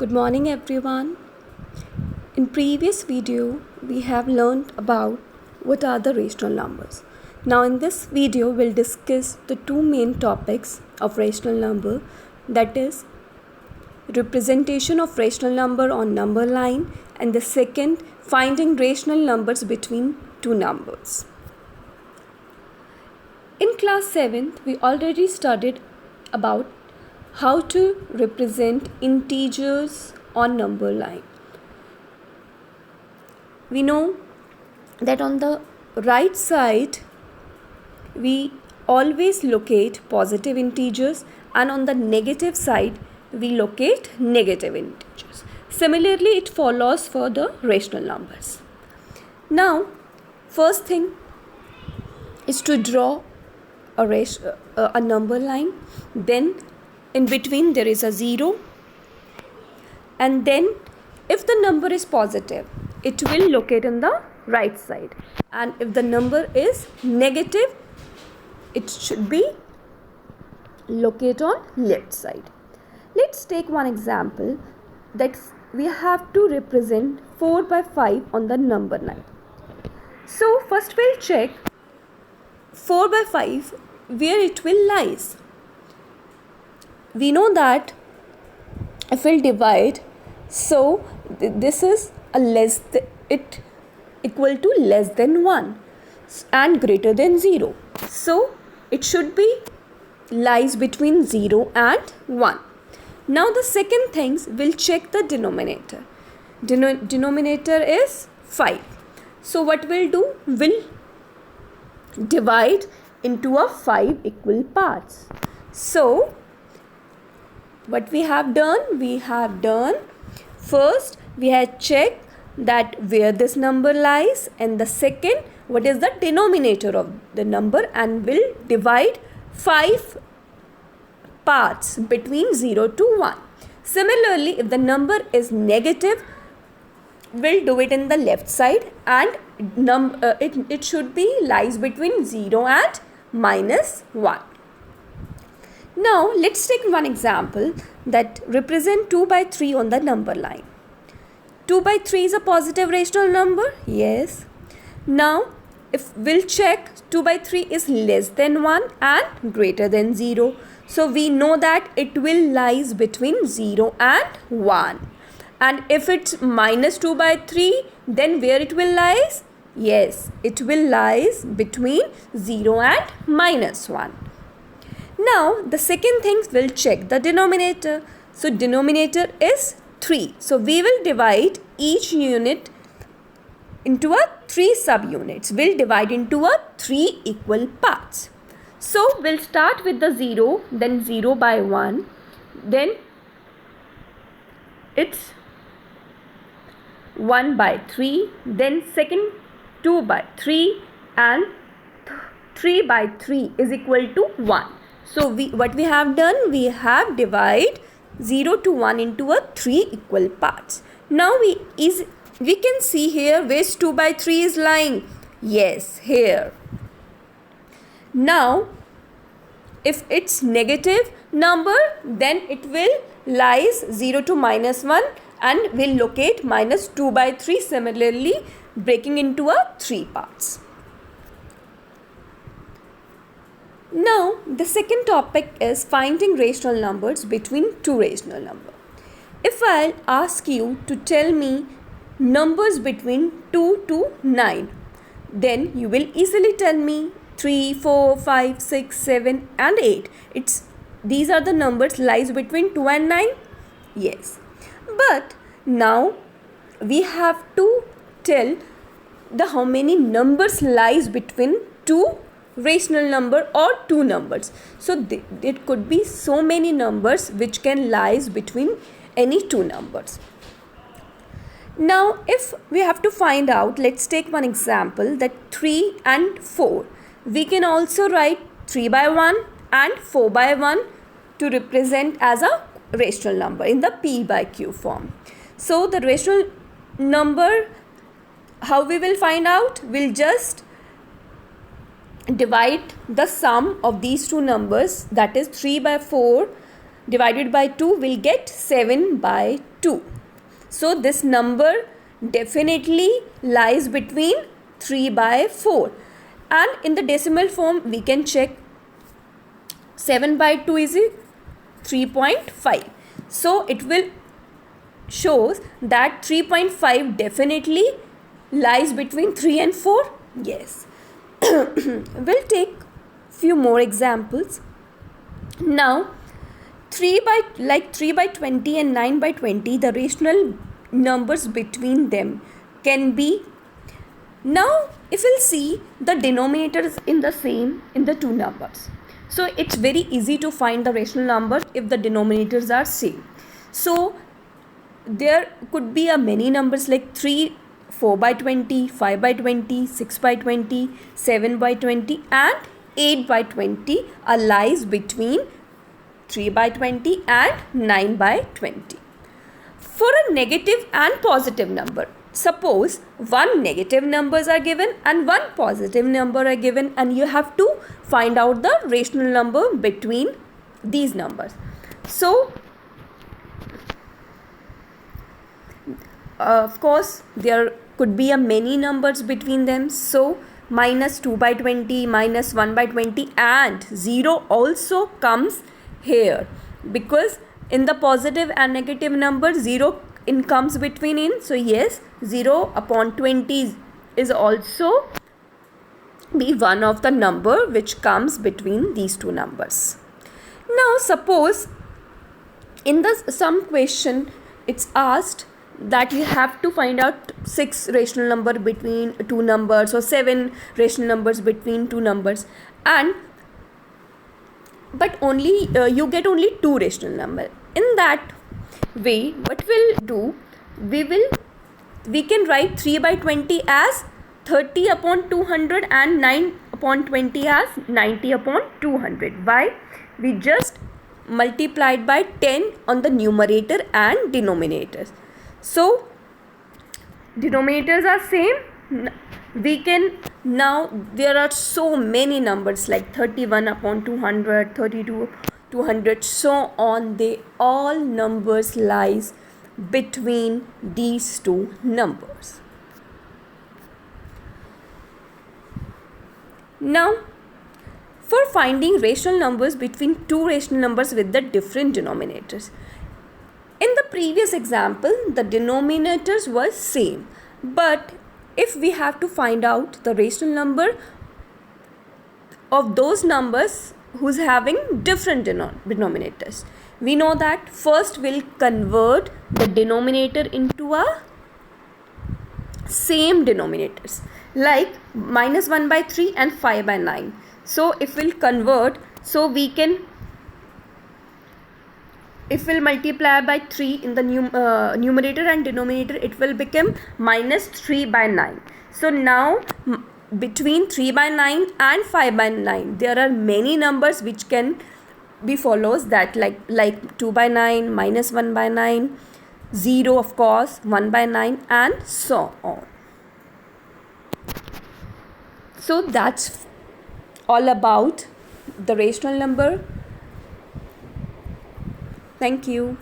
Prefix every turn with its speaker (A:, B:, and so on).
A: Good morning everyone. In previous video we have learned about what are the rational numbers. Now in this video we'll discuss the two main topics of rational number, that is representation of rational number on number line, and the second, finding rational numbers between two numbers. In class 7th we already studied about how to represent integers on number line. We know that on the right side we always locate positive integers, and on the negative side we locate negative integers. Similarly, it follows for the rational numbers. Now, first thing is to draw a number line. Then in between there is a 0, and then if the number is positive it will locate on the right side, and if the number is negative it should be located on left side. Let's take one example that we have to represent 4 by 5 on the number line. So first we'll check 4 by 5 where it will lies. We know that if we'll divide, so this is it equal to less than 1 and greater than 0. So it should be lies between 0 and 1. Now the second thing, we'll check the denominator. Denominator is 5. So what we'll do, we'll divide into a 5 equal parts. So what we have done, first we have checked that where this number lies, and the second, what is the denominator of the number, and will divide 5 parts between 0 to 1. Similarly, if the number is negative, we'll do it in the left side, and it should be lies between 0 and -1. Now let's take one example that represent 2 by 3 on the number line. 2 by 3 is a positive rational number. Yes. Now if we'll check, 2 by 3 is less than 1 and greater than 0. So we know that it will lies between 0 and 1. And if it's -2 by 3, then where it will lies? Yes, it will lies between 0 and -1. Now the second thing, we'll check the denominator. So denominator is 3. So we will divide each unit into a 3 subunits. We'll divide into a 3 equal parts. So we'll start with the 0, then 0 by 1, then it's 1 by 3, then second 2 by 3, and 3 by 3 is equal to 1. So what we have done, we have divided 0 to 1 into a 3 equal parts. Now we can see here where 2 by 3 is lying. Yes, here. Now if it's negative number, then it will lies 0 to -1 and will locate -2 by 3, similarly breaking into a 3 parts. Now the second topic is finding rational numbers between two rational numbers. If I'll ask you to tell me numbers between 2 to 9, then you will easily tell me 3, 4, 5, 6, 7 and 8. These are the numbers lies between 2 and 9. Yes. But now we have to tell how many numbers lies between two rational number or two numbers. So it could be so many numbers which can lies between any two numbers. Now if we have to find out, let's take one example that 3 and 4. We can also write 3 by 1 and 4 by 1 to represent as a rational number in the P by Q form. So the rational number, how we will find out? We'll just divide the sum of these two numbers, that is 3 by 4 divided by 2 will get 7 by 2. So this number definitely lies between 3 by 4. And in the decimal form we can check 7 by 2 is 3.5. So it will shows that 3.5 definitely lies between 3 and 4. Yes. We'll take few more examples. Now 3 by 20 and 9 by 20, the rational numbers between them can be. Now if we'll see the denominators in the same in the two numbers, so it's very easy to find the rational number if the denominators are same. So there could be a many numbers like 3, 4 by 20, 5 by 20, 6 by 20, 7 by 20 and 8 by 20 are lies between 3 by 20 and 9 by 20. For a negative and positive number, suppose one negative numbers are given and one positive number are given, and you have to find out the rational number between these numbers. So of course there could be a many numbers between them. So minus 2 by 20, minus 1 by 20 and 0 also comes here, because in the positive and negative number 0 comes between in. So yes, 0 upon 20 is also be one of the number which comes between these two numbers. Now suppose in some question it's asked that you have to find out 6 rational number between two numbers or 7 rational numbers between two numbers, and but only you get only 2 rational number. In that way, what we'll do, we can write 3 by 20 as 30 upon 200 and 9 upon 20 as 90 upon 200. Why? We just multiplied by 10 on the numerator and denominators. So denominators are same. We can now, there are so many numbers like 31 upon 200, 32 200, so on. They all numbers lies between these two numbers. Now for finding rational numbers between two rational numbers with the different denominators. In the previous example, the denominators were same, but if we have to find out the rational number of those numbers who's having different denominators, we know that first we'll convert the denominator into a same denominators, like minus 1 by 3 and 5 by 9. So if we'll convert, so we can, if we'll multiply by 3 in the numerator and denominator, it will become minus 3 by 9. So now between 3 by 9 and 5 by 9, there are many numbers which can be follows that like 2 by 9, minus 1 by 9, 0 of course, 1 by 9 and so on. So that's all about the rational number. Thank you.